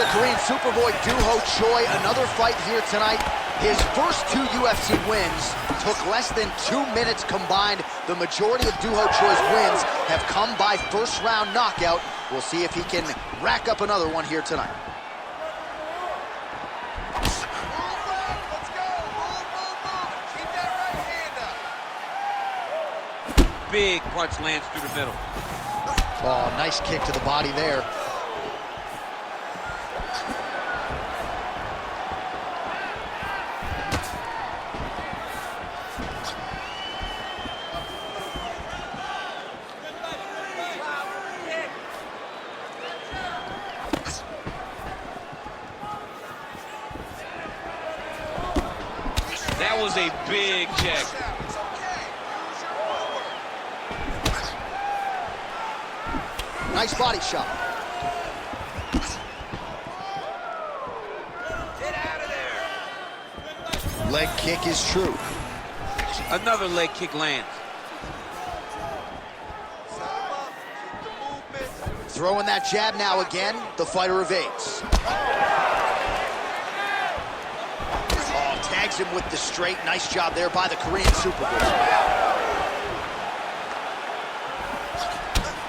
the Korean Superboy Doohochoi. Another fight here tonight. His first 2 UFC wins took less than 2 minutes combined. The majority of Doohochoi's wins have come by first-round knockout. We'll see if he can rack up another one here tonight. Big punch lands through the middle. Oh, nice kick to the body there. That was a big check. Nice body shot. Get out of there. Leg kick is true. Another leg kick lands. Throwing that jab now again. The fighter evades. Oh, tags him with the straight. Nice job there by the Korean Superboy.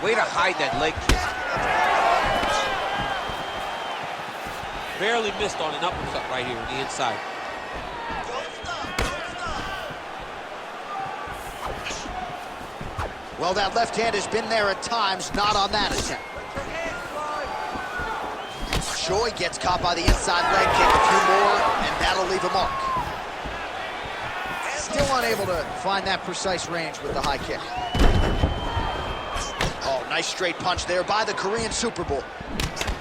Way to hide that leg kick. Barely missed on an uppercut right here on the inside. Well, that left hand has been there at times, not on that attempt. Choi gets caught by the inside leg kick, a few more, and that'll leave a mark. Still unable to find that precise range with the high kick. Oh, nice straight punch there by the Korean Superboy.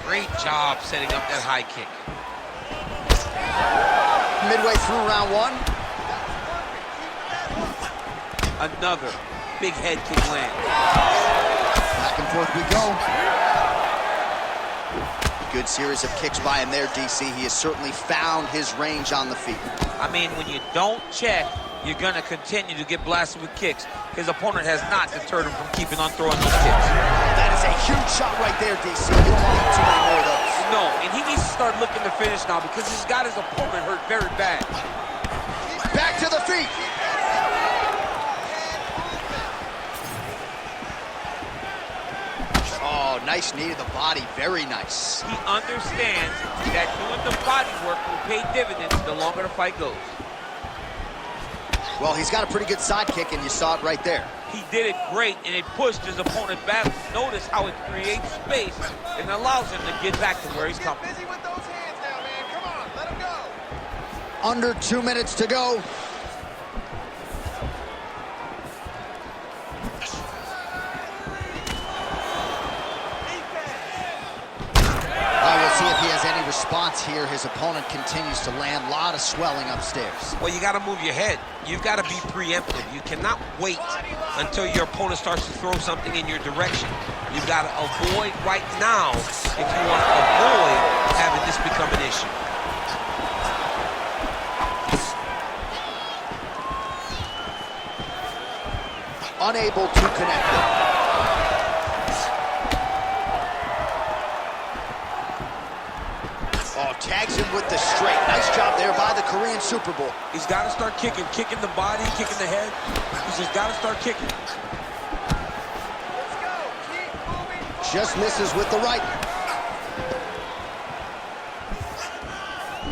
Great job setting up that high kick. Midway through round 1. Another big head kick lands. Back and forth we go. Good series of kicks by him there, DC. He has certainly found his range on the feet. I mean, when you don't check, you're going to continue to get blasted with kicks. His opponent has not deterred him from keeping on throwing those kicks. That is a huge shot right there, DC. You don't want too many more of those. No, and he needs to start looking to finish now because he's got his opponent hurt very bad. Back to the feet. Oh, nice knee to the body. Very nice. He understands that doing the body work will pay dividends the longer the fight goes. Well, he's got a pretty good side kick, and you saw it right there. He did it great, and it pushed his opponent back. Notice how it creates space and allows him to get back to where he's coming. Busy with those hands now, man. Come on, let him go. Under 2 minutes to go. We'll see if he has any response here. His opponent continues to land. A lot of swelling upstairs. Well, you got to move your head. You've got to be preemptive. You cannot wait until your opponent starts to throw something in your direction. You've got to avoid right now if you want to avoid having this become an issue. Unable to connect it. Oh, tags him with the straight. Nice job there by the Korean Superboy. He's got to start kicking the body, kicking the head. He's just got to start kicking. Let's go. Keep moving. Just misses with the right.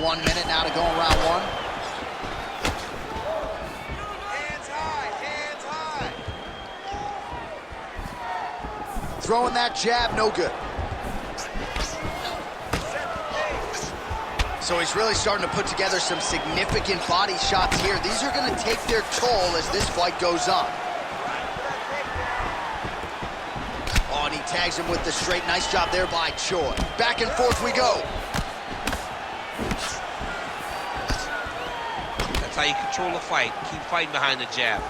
1 minute now to go in round 1. Hands high, hands high. Throwing that jab, no good. So he's really starting to put together some significant body shots here. These are going to take their toll as this fight goes on. Oh, and he tags him with the straight. Nice job there by Choi. Back and forth we go. That's how you control a fight. Keep fighting behind the jab.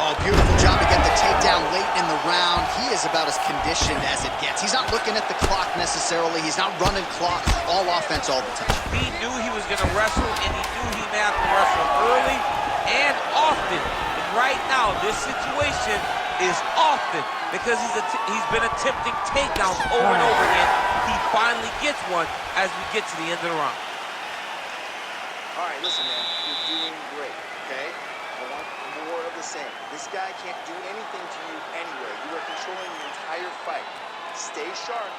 Oh, beautiful job to get the takedown late in the round. He is about as conditioned as it gets. He's not looking at the clock necessarily. He's not running clock, all offense all the time. He knew he was going to wrestle, and he knew he may have to wrestle early and often. And right now, this situation is often because he's been attempting takedowns over and over again. He finally gets one as we get to the end of the round. All right, listen, man. You're doing great, okay? I want more of the same. This guy can't do anything to you anyway. You are controlling the entire fight. Stay sharp.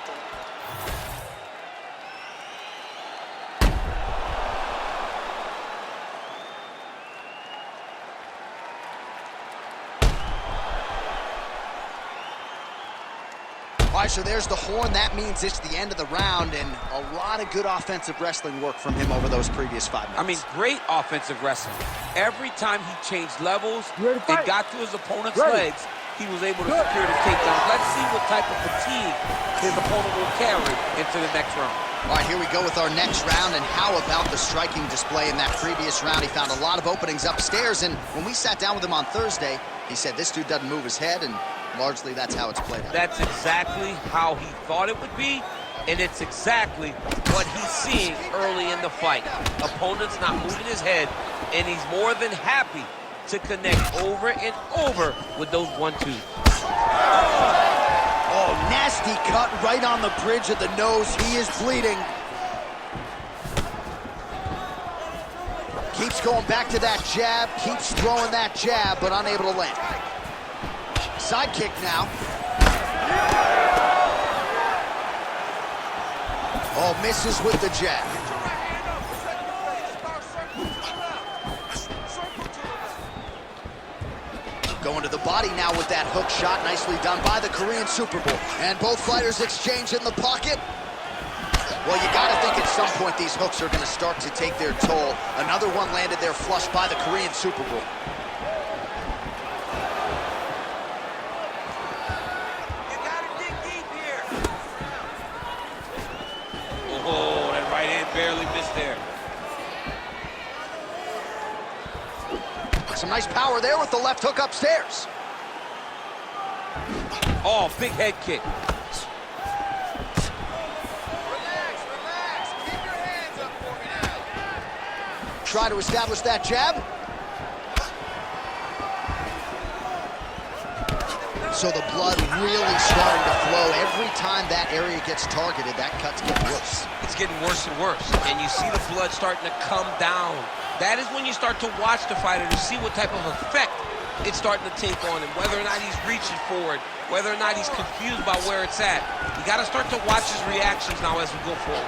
All right, so there's the horn. That means it's the end of the round, and a lot of good offensive wrestling work from him over those previous 5 minutes. I mean, great offensive wrestling. Every time he changed levels and got to his opponent's legs, he was able to secure the takedown. Let's see what type of fatigue his opponent will carry into the next round. All right, here we go with our next round, and how about the striking display in that previous round? He found a lot of openings upstairs, and when we sat down with him on Thursday, he said this dude doesn't move his head, and largely that's how it's played out. That's exactly how he thought it would be, and it's exactly what he's seeing early in the fight. Opponent's not moving his head, and he's more than happy to connect over and over with those 1-2s. Oh, nasty cut right on the bridge of the nose. He is bleeding. Keeps going back to that jab, keeps throwing that jab, but unable to land. Side kick now. Oh, misses with the jab. Going to the body now with that hook shot. Nicely done by the Korean Super Bowl. And both fighters exchange in the pocket. Well, you got to think at some point these hooks are going to start to take their toll. Another one landed there flush by the Korean Super Bowl. You got to dig deep here. Oh, that right hand barely missed there. Some nice power there with the left hook upstairs. Oh, big head kick. Relax. Keep your hands up for me now. Try to establish that jab. So the blood really starting to flow. Every time that area gets targeted, that cut's getting worse. It's getting worse and worse. And you see the blood starting to come down. That is when you start to watch the fighter to see what type of effect it's starting to take on him, whether or not he's reaching forward, whether or not he's confused by where it's at. You got to start to watch his reactions now as we go forward.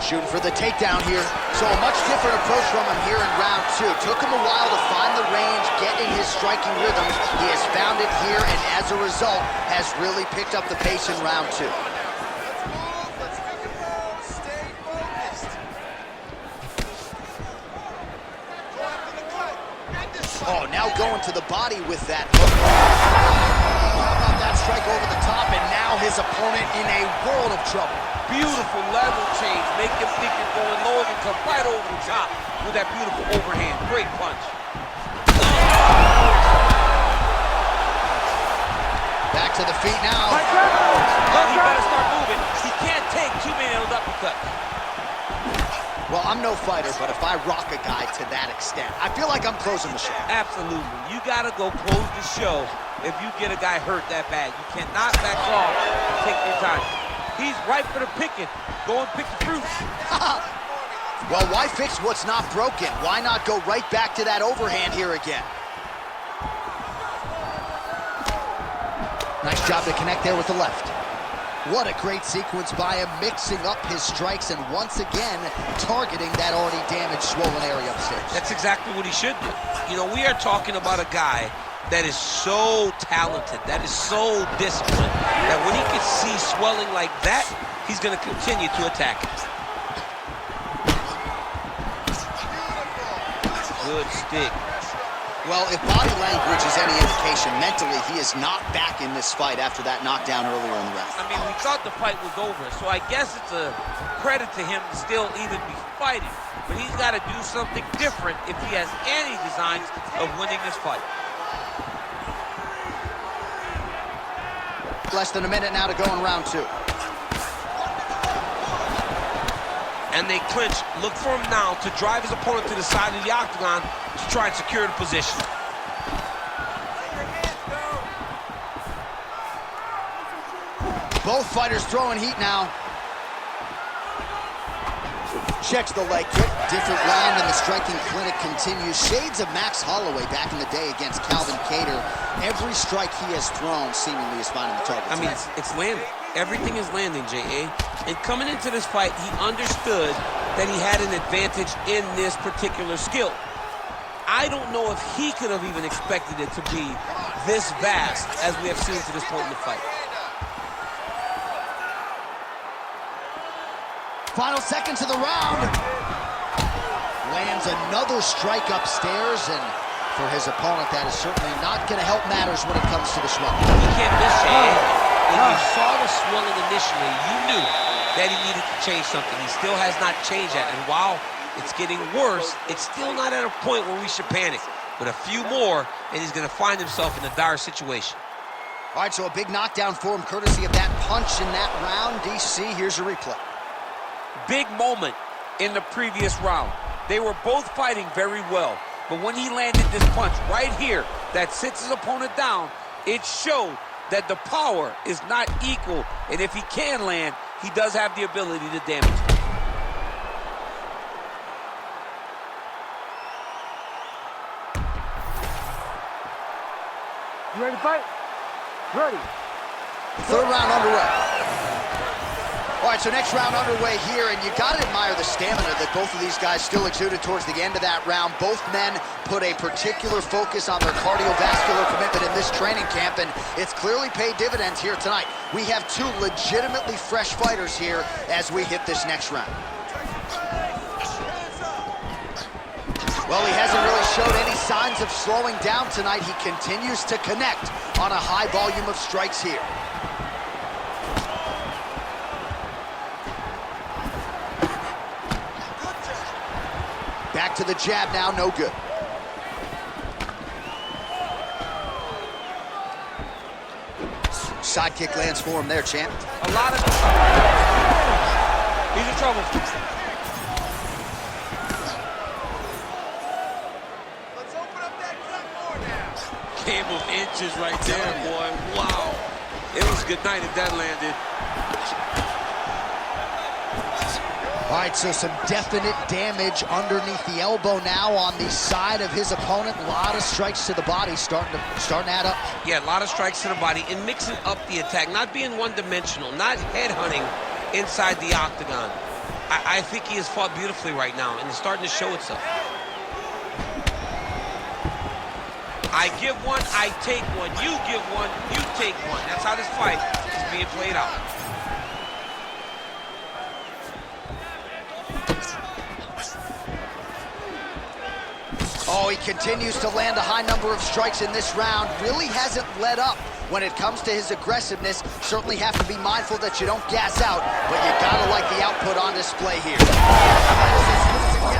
Shooting for the takedown here. So a much different approach from him here in round 2. Took him a while to find the range, get in his striking rhythm. He has found it here, and as a result, has really picked up the pace in round 2. Let's make it roll. Stay focused. Go after the cut. End this fight. Oh, now going to the body with that hook. How about that strike over the top, and now his opponent in a world of trouble. Beautiful level change. Make him think you're going low and come right over the top with that beautiful overhand. Great punch. Back to the feet now. Look, he better start moving. He can't take too many of those uppercuts. Well, I'm no fighter, but if I rock a guy to that extent, I feel like I'm closing the show. Absolutely. You got to go close the show if you get a guy hurt that bad. You cannot back off and take your time. He's ripe for the picking. Go and pick the fruit. Well, why fix what's not broken? Why not go right back to that overhand here again? Nice job to connect there with the left. What a great sequence by him, mixing up his strikes and once again targeting that already damaged, swollen area upstairs. That's exactly what he should do. You know, we are talking about a guy that is so talented, that is so disciplined, that when he can see swelling like that, he's going to continue to attack it. Good stick. Well, if body language is any indication, mentally he is not back in this fight after that knockdown earlier in the round. I mean, we thought the fight was over, so I guess it's a credit to him to still even be fighting. But he's got to do something different if he has any designs of winning this fight. Less than a minute now to go in round 2. And they clinch. Look for him now to drive his opponent to the side of the octagon to try and secure the position. Both fighters throwing heat now. Checks the leg kick. Different round, and the striking clinic continues. Shades of Max Holloway back in the day against Calvin Kattar. Every strike he has thrown seemingly is finding the target. I mean, it's landing. Everything is landing, J.A. And coming into this fight, he understood that he had an advantage in this particular skill. I don't know if he could have even expected it to be this vast as we have seen to this point in the fight. Final seconds of the round. Lands another strike upstairs, and for his opponent, that is certainly not going to help matters when it comes to the swelling. He can't miss, J.A. When you saw the swelling initially, you knew that he needed to change something. He still has not changed that, and while it's getting worse, it's still not at a point where we should panic. But a few more, and he's going to find himself in a dire situation. All right, so a big knockdown for him, courtesy of that punch in that round. DC, here's a replay. Big moment in the previous round. They were both fighting very well, but when he landed this punch right here that sits his opponent down, it showed that the power is not equal, and if he can land, he does have the ability to damage him. You ready to fight? Ready. Third round underway. All right, so next round underway here, and you got to admire the stamina that both of these guys still exuded towards the end of that round. Both men put a particular focus on their cardiovascular commitment in this training camp, and it's clearly paid dividends here tonight. We have two legitimately fresh fighters here as we hit this next round. Well, he hasn't really showed any signs of slowing down tonight. He continues to connect on a high volume of strikes here. Back to the jab now, no good. Side kick lands for him there, champ. A lot of... He's in trouble. Let's open up that cut more now. Game of inches right there, boy. Wow. It was good night if that landed. All right, so some definite damage underneath the elbow now on the side of his opponent. A lot of strikes to the body starting to add up. Yeah, a lot of strikes to the body and mixing up the attack, not being one-dimensional, not headhunting inside the octagon. I think he has fought beautifully right now, and it's starting to show itself. I give one, I take one. You give one, you take one. That's how this fight is being played out. Oh, he continues to land a high number of strikes in this round. Really hasn't let up when it comes to his aggressiveness. Certainly have to be mindful that you don't gas out, but you gotta like the output on display here. Gets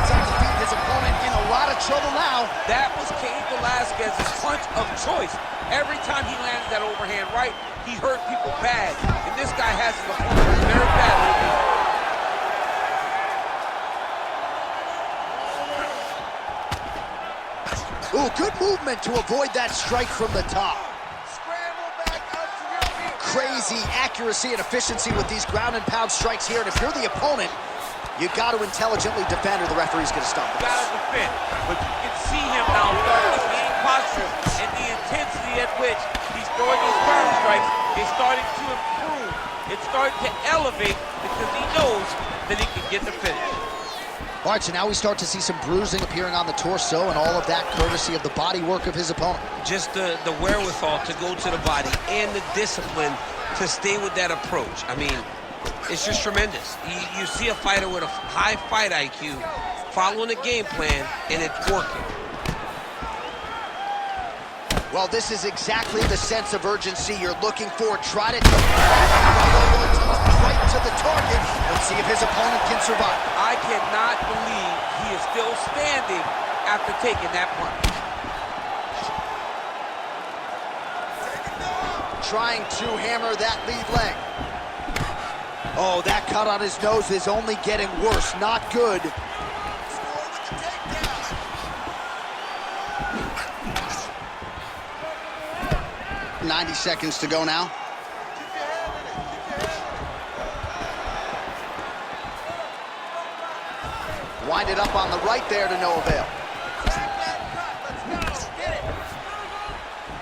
on his feet, his opponent in a lot of trouble now. That was Cain Velasquez's punch of choice. Every time he landed that overhand right, he hurt people bad. And this guy has his opponent very badly. Ooh, good movement to avoid that strike from the top. Scramble back up to your feet. Crazy accuracy and efficiency with these ground and pound strikes here. And if you're the opponent, you got to intelligently defend or the referee's going to stop it. Gotta defend, but you can see him now starting to gain posture, and the intensity at which he's throwing these ground strikes is starting to improve. It's starting to elevate because he knows that he can get the finish. All right, so now we start to see some bruising appearing on the torso, and all of that courtesy of the body work of his opponent. Just the wherewithal to go to the body and the discipline to stay with that approach. I mean, it's just tremendous. You see a fighter with a high fight IQ following a game plan, and it's working. Well, this is exactly the sense of urgency you're looking for. Try to right to the target. Let's see if his opponent can survive. I cannot believe he is still standing after taking that punch. Trying to hammer that lead leg. Oh, that cut on his nose is only getting worse. Not good. 90 seconds to go now. Winded up on the right there to no avail.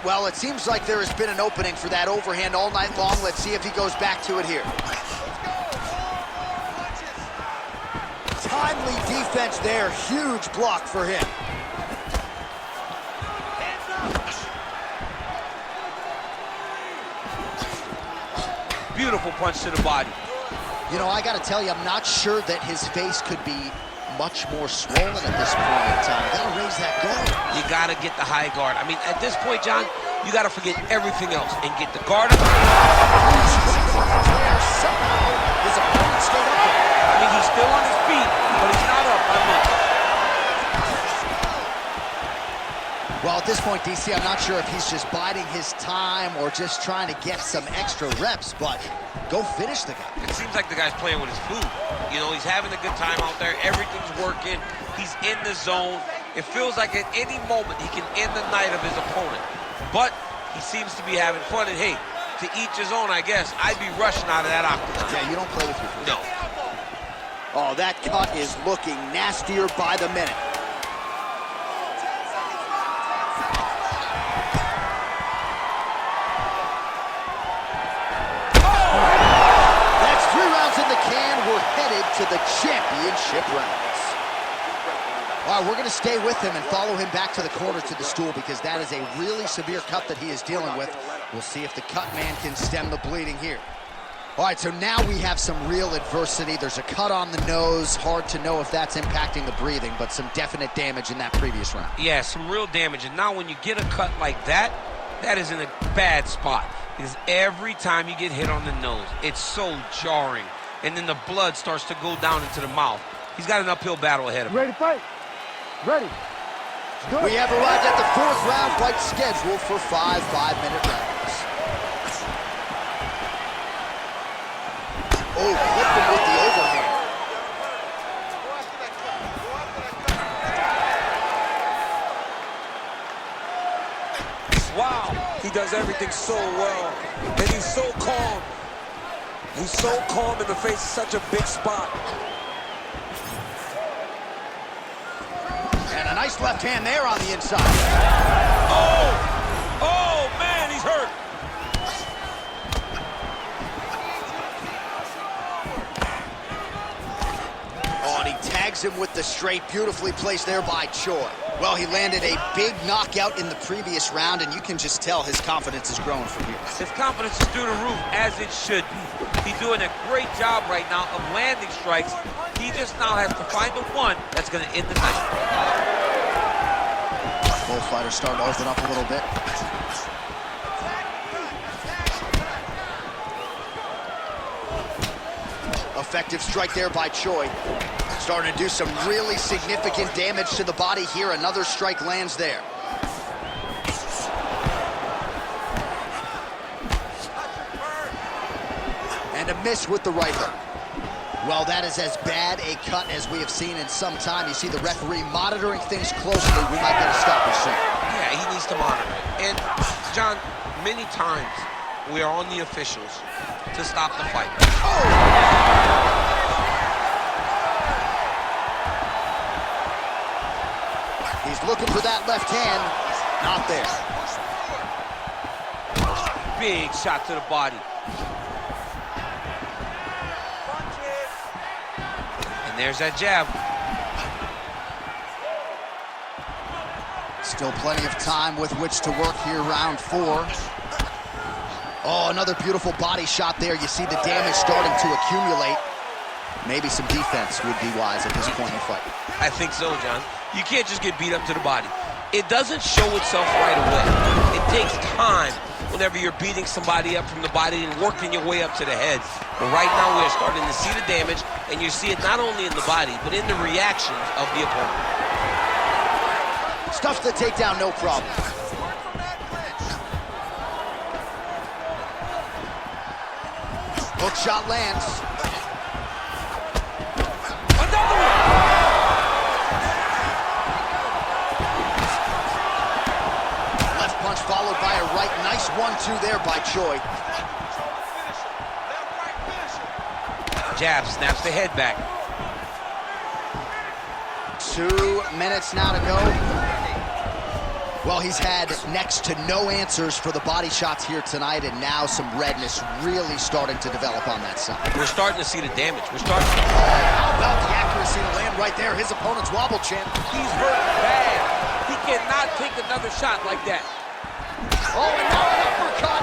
Well, it seems like there has been an opening for that overhand all night long. Let's see if he goes back to it here. Timely defense there. Huge block for him. Beautiful punch to the body. You know, I got to tell you, I'm not sure that his face could be much more swollen at this point in time. Got to raise that guard. You got to get the high guard. I mean, at this point, John, you got to forget everything else and get the guard up. Somehow, his opponent stayed up there. I mean, he's still on his feet, but he's not up by much. Well, at this point, DC, I'm not sure if he's just biding his time or just trying to get some extra reps, but go finish the guy. It seems like the guy's playing with his food. You know, he's having a good time out there. Everything's working. He's in the zone. It feels like at any moment he can end the night of his opponent. But he seems to be having fun, and hey, to each his own, I guess. I'd be rushing out of that octagon. Yeah, you don't play with your food. No. Oh, that cut is looking nastier by the minute. We're headed to the championship rounds. All right, we're going to stay with him and follow him back to the corner to the stool because that is a really severe cut that he is dealing with. We'll see if the cut man can stem the bleeding here. All right, so now we have some real adversity. There's a cut on the nose. Hard to know if that's impacting the breathing, but some definite damage in that previous round. Yeah, some real damage. And now when you get a cut like that, that is in a bad spot. Because every time you get hit on the nose, it's so jarring. And then the blood starts to go down into the mouth. He's got an uphill battle ahead of him. Ready to fight? Ready. Good. We have arrived at the fourth round fight scheduled for 5 5-minute rounds. Oh, hit him with the overhand. Wow, he does everything so well. And he's so calm. He's so calm in the face of such a big spot. And a nice left hand there on the inside. Oh, man, he's hurt. Oh, and he tags him with the straight, beautifully placed there by Choi. Well, he landed a big knockout in the previous round, and you can just tell his confidence has grown from here. His confidence is through the roof, as it should be. He's doing a great job right now of landing strikes. He just now has to find the one that's going to end the night. Both fighters starting to open up a little bit. Effective strike there by Choi. Starting to do some really significant damage to the body here. Another strike lands there. And a miss with the right hook. Well, that is as bad a cut as we have seen in some time. You see the referee monitoring things closely. We might get a stoppage soon. Yeah, he needs to monitor it. And, John, many times we are on the officials to stop the fight. He's looking for that left hand. Not there. Big shot to the body. And there's that jab. Still plenty of time with which to work here, round 4. Oh, another beautiful body shot there. You see the damage starting to accumulate. Maybe some defense would be wise at this point in the fight. I think so, John. You can't just get beat up to the body. It doesn't show itself right away. It takes time whenever you're beating somebody up from the body and working your way up to the head. But right now we're starting to see the damage, and you see it not only in the body, but in the reactions of the opponent. Stuffs the takedown, no problem. Hook shot lands. Another one! Left punch followed by a right. Nice 1-2 there by Choi. Jab snaps the head back. 2 minutes now to go. Well, he's had next to no answers for the body shots here tonight, and now some redness really starting to develop on that side. We're starting to see the damage. We're starting to... How about the accuracy to land right there? His opponent's wobble chin. He's hurt bad. He cannot take another shot like that. Oh, and now an uppercut.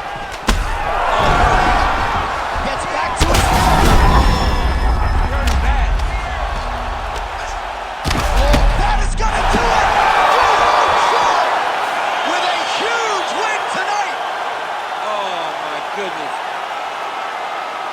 Gets back to his... Hurt bad. Oh, that is gonna do it! Doohochoi with a huge win tonight! Oh, my goodness.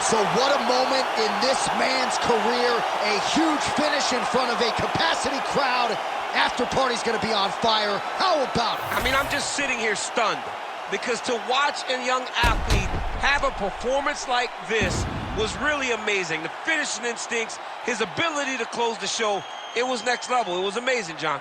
So what a moment in this man's career. A huge finish in front of a capacity crowd. After party's gonna be on fire. How about it? I mean, I'm just sitting here stunned because to watch a young athlete have a performance like this was really amazing. The finishing instincts, his ability to close the show, it was next level. It was amazing, John.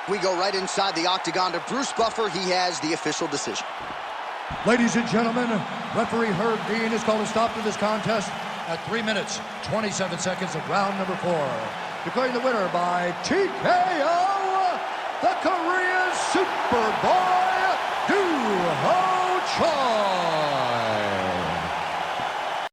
We go right inside the octagon to Bruce Buffer. He has the official decision. Ladies and gentlemen, referee Herb Dean has called a stop to this contest at 3 minutes, 27 seconds of round number 4. Declaring the winner by TKO, the Korean Superboy, Doohochoi.